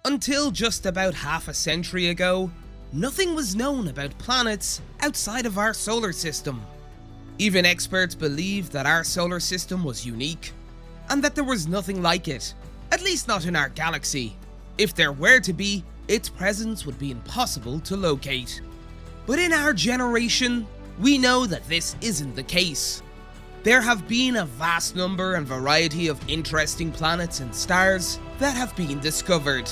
Until just about half a century ago, nothing was known about planets outside of our solar system. Even experts believed that our solar system was unique, and that there was nothing like it, at least not in our galaxy. If there were to be, its presence would be impossible to locate. But in our generation, we know that this isn't the case. There have been a vast number and variety of interesting planets and stars that have been discovered.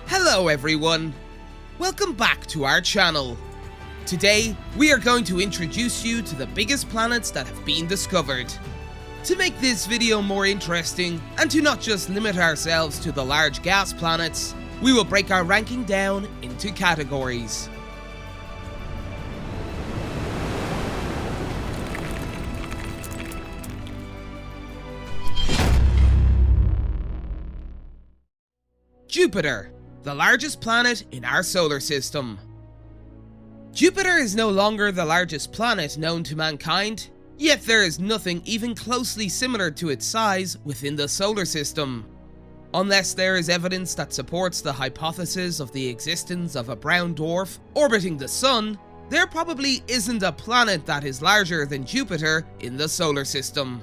Hello everyone! Welcome back to our channel. Today, we are going to introduce you to the biggest planets that have been discovered. To make this video more interesting, and to not just limit ourselves to the large gas planets, we will break our ranking down into categories. Jupiter, the largest planet in our solar system. Jupiter is no longer the largest planet known to mankind, yet there is nothing even closely similar to its size within the solar system. Unless there is evidence that supports the hypothesis of the existence of a brown dwarf orbiting the Sun, there probably isn't a planet that is larger than Jupiter in the solar system.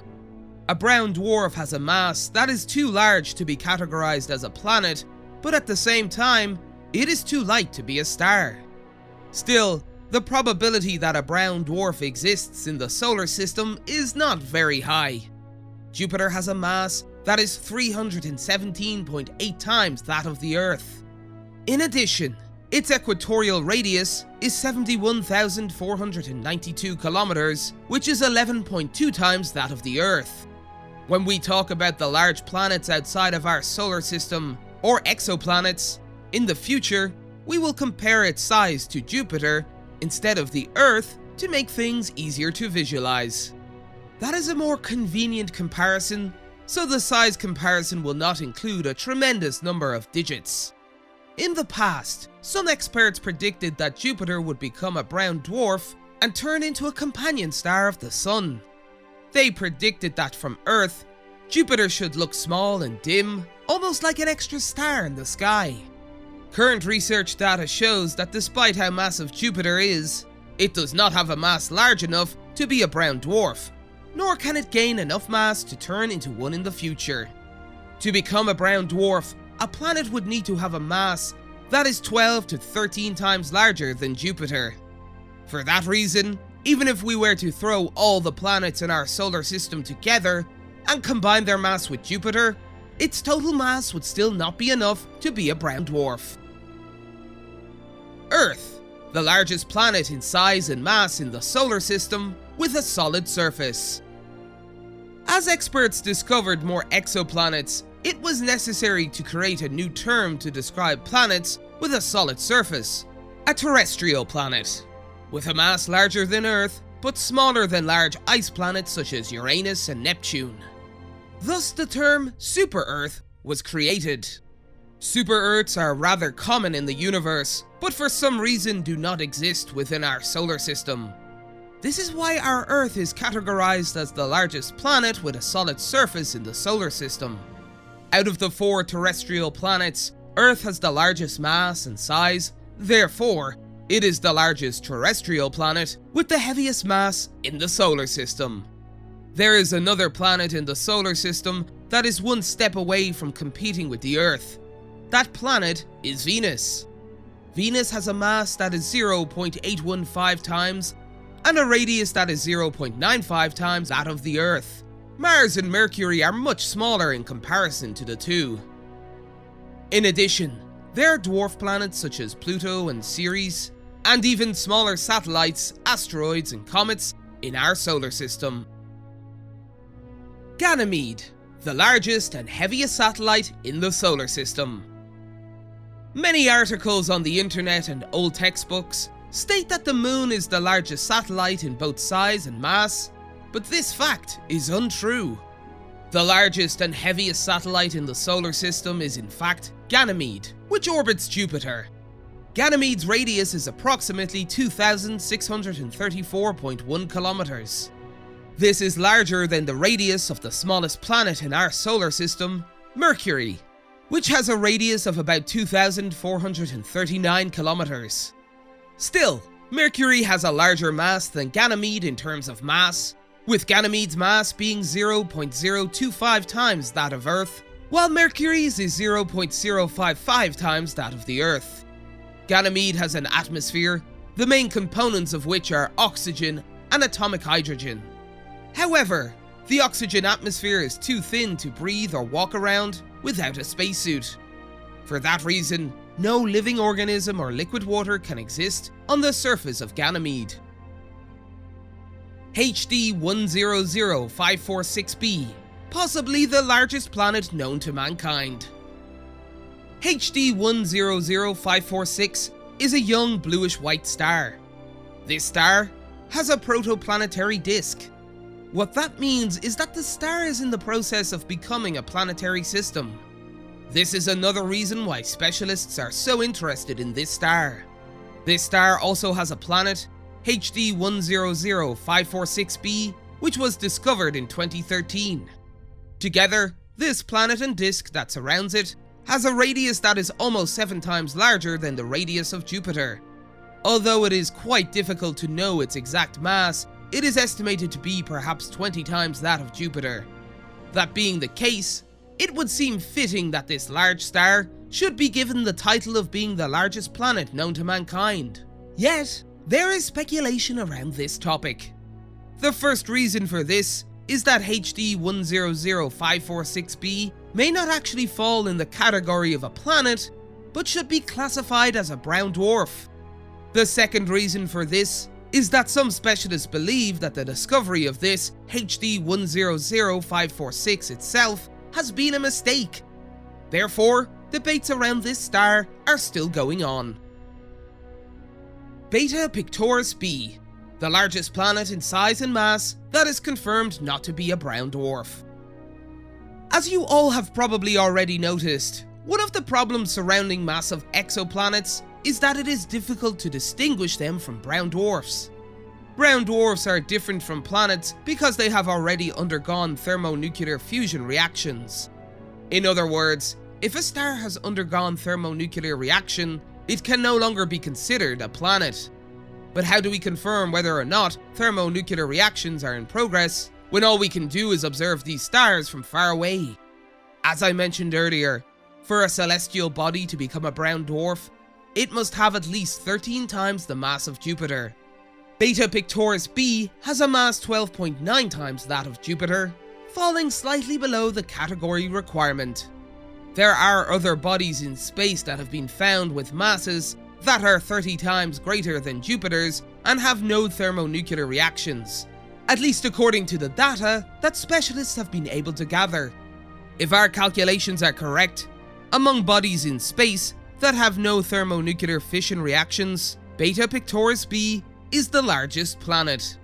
A brown dwarf has a mass that is too large to be categorized as a planet, but at the same time, it is too light to be a star. Still, the probability that a brown dwarf exists in the solar system is not very high. Jupiter has a mass that is 317.8 times that of the Earth. In addition, its equatorial radius is 71,492 kilometers, which is 11.2 times that of the Earth. When we talk about the large planets outside of our solar system, or exoplanets, in the future, we will compare its size to Jupiter instead of the Earth to make things easier to visualize. That is a more convenient comparison, so the size comparison will not include a tremendous number of digits. In the past, some experts predicted that Jupiter would become a brown dwarf and turn into a companion star of the Sun. They predicted that from Earth, Jupiter should look small and dim, almost like an extra star in the sky. Current research data shows that despite how massive Jupiter is, it does not have a mass large enough to be a brown dwarf, nor can it gain enough mass to turn into one in the future. To become a brown dwarf, a planet would need to have a mass that is 12 to 13 times larger than Jupiter. For that reason, even if we were to throw all the planets in our solar system together and combine their mass with Jupiter, its total mass would still not be enough to be a brown dwarf. Earth, the largest planet in size and mass in the solar system, with a solid surface. As experts discovered more exoplanets, it was necessary to create a new term to describe planets with a solid surface: a terrestrial planet, with a mass larger than Earth, but smaller than large ice planets such as Uranus and Neptune. Thus the term super-Earth was created. Super-Earths are rather common in the universe, but for some reason do not exist within our solar system. This is why our Earth is categorized as the largest planet with a solid surface in the solar system. Out of the 4 terrestrial planets, Earth has the largest mass and size, therefore, it is the largest terrestrial planet with the heaviest mass in the solar system. There is another planet in the solar system that is one step away from competing with the Earth. That planet is Venus. Venus has a mass that is 0.815 times and a radius that is 0.95 times that of the Earth. Mars and Mercury are much smaller in comparison to the two. In addition, there are dwarf planets such as Pluto and Ceres, and even smaller satellites, asteroids and comets in our solar system. Ganymede, the largest and heaviest satellite in the solar system. Many articles on the internet and old textbooks state that the Moon is the largest satellite in both size and mass, but this fact is untrue. The largest and heaviest satellite in the solar system is in fact Ganymede, which orbits Jupiter. Ganymede's radius is approximately 2,634.1 kilometers. This is larger than the radius of the smallest planet in our solar system, Mercury, which has a radius of about 2,439 kilometers. Still, Mercury has a larger mass than Ganymede in terms of mass, with Ganymede's mass being 0.025 times that of Earth, while Mercury's is 0.055 times that of the Earth. Ganymede has an atmosphere, the main components of which are oxygen and atomic hydrogen. However, the oxygen atmosphere is too thin to breathe or walk around without a spacesuit. For that reason, no living organism or liquid water can exist on the surface of Ganymede. HD 100546b, possibly the largest planet known to mankind. HD 100546 is a young bluish-white star. This star has a protoplanetary disk. What that means is that the star is in the process of becoming a planetary system. This is another reason why specialists are so interested in this star. This star also has a planet, HD 100546b, which was discovered in 2013. Together, this planet and disk that surrounds it has a radius that is almost 7 times larger than the radius of Jupiter. Although it is quite difficult to know its exact mass, it is estimated to be perhaps 20 times that of Jupiter. That being the case, it would seem fitting that this large star should be given the title of being the largest planet known to mankind. Yet, there is speculation around this topic. The first reason for this is that HD 100546b may not actually fall in the category of a planet, but should be classified as a brown dwarf. The second reason for this is that some specialists believe that the discovery of this HD 100546 itself has been a mistake. Therefore, debates around this star are still going on. Betapictoris b, the largest planet in size and mass that is confirmed not to be a brown dwarf. As you all have probably already noticed, one of the problems surrounding massive exoplanets is that it is difficult to distinguish them from brown dwarfs. Brown dwarfs are different from planets because they have already undergone thermonuclear fusion reactions. In other words, if a star has undergone thermonuclear reaction, it can no longer be considered a planet. But how do we confirm whether or not thermonuclear reactions are in progress when all we can do is observe these stars from far away? As I mentioned earlier, for a celestial body to become a brown dwarf, it must have at least 13 times the mass of Jupiter. Betapictoris b has a mass 12.9 times that of Jupiter, falling slightly below the category requirement. There are other bodies in space that have been found with masses that are 30 times greater than Jupiter's and have no thermonuclear reactions, at least according to the data that specialists have been able to gather. If our calculations are correct, among bodies in space that have no thermonuclear fission reactions, Betapictoris b is the largest planet.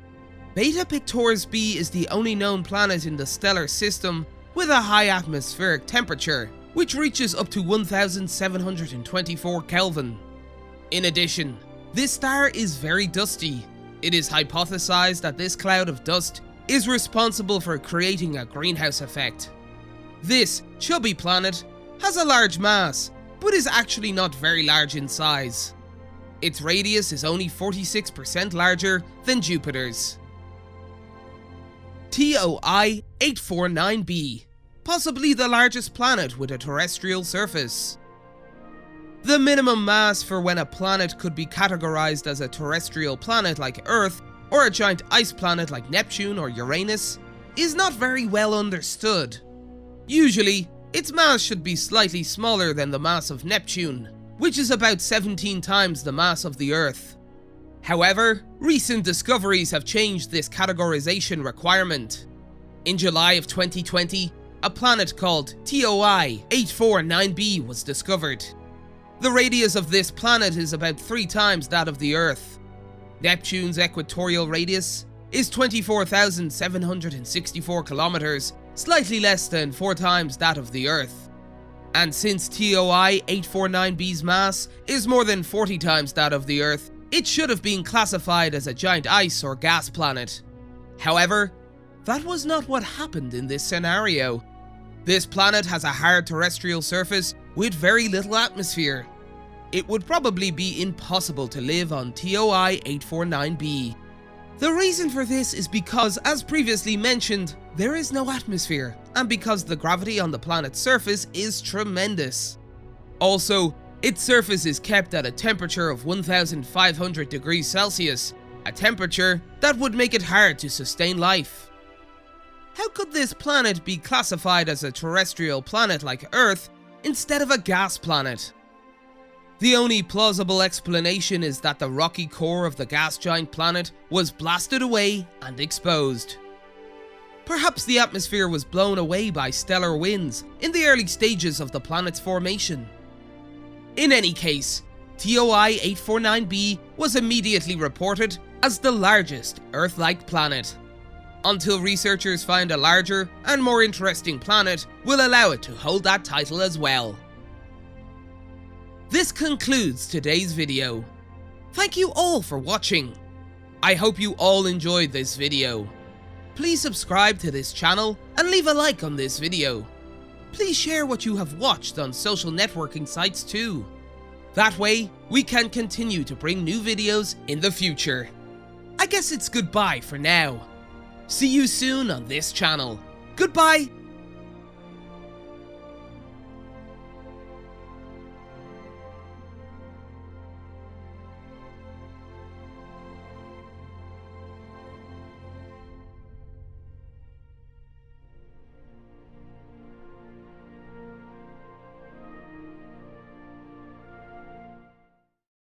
Betapictoris b is the only known planet in the stellar system with a high atmospheric temperature, which reaches up to 1724 Kelvin. In addition, this star is very dusty. It is hypothesized that this cloud of dust is responsible for creating a greenhouse effect. This chubby planet has a large mass, but is actually not very large in size. Its radius is only 46% larger than Jupiter's. TOI 849b, possibly the largest planet with a terrestrial surface. The minimum mass for when a planet could be categorized as a terrestrial planet like Earth or a giant ice planet like Neptune or Uranus is not very well understood. Usually, its mass should be slightly smaller than the mass of Neptune, which is about 17 times the mass of the Earth. However, recent discoveries have changed this categorization requirement. In July of 2020, a planet called TOI 849b was discovered. The radius of this planet is about 3 times that of the Earth. Neptune's equatorial radius is 24,764 kilometers, slightly less than 4 times that of the Earth. And since TOI 849b's mass is more than 40 times that of the Earth, it should have been classified as a giant ice or gas planet. However, that was not what happened in this scenario. This planet has a hard terrestrial surface with very little atmosphere. It would probably be impossible to live on TOI 849b. The reason for this is because, as previously mentioned, there is no atmosphere, and because the gravity on the planet's surface is tremendous. Also, its surface is kept at a temperature of 1500 degrees Celsius, a temperature that would make it hard to sustain life. How could this planet be classified as a terrestrial planet like Earth instead of a gas planet? The only plausible explanation is that the rocky core of the gas giant planet was blasted away and exposed. Perhaps the atmosphere was blown away by stellar winds in the early stages of the planet's formation. In any case, TOI 849b was immediately reported as the largest Earth-like planet, until researchers find a larger and more interesting planet will allow it to hold that title as well. This concludes today's video. Thank you all for watching. I hope you all enjoyed this video. Please subscribe to this channel and leave a like on this video. Please share what you have watched on social networking sites too. That way, we can continue to bring new videos in the future. I guess it's goodbye for now. See you soon on this channel. Goodbye!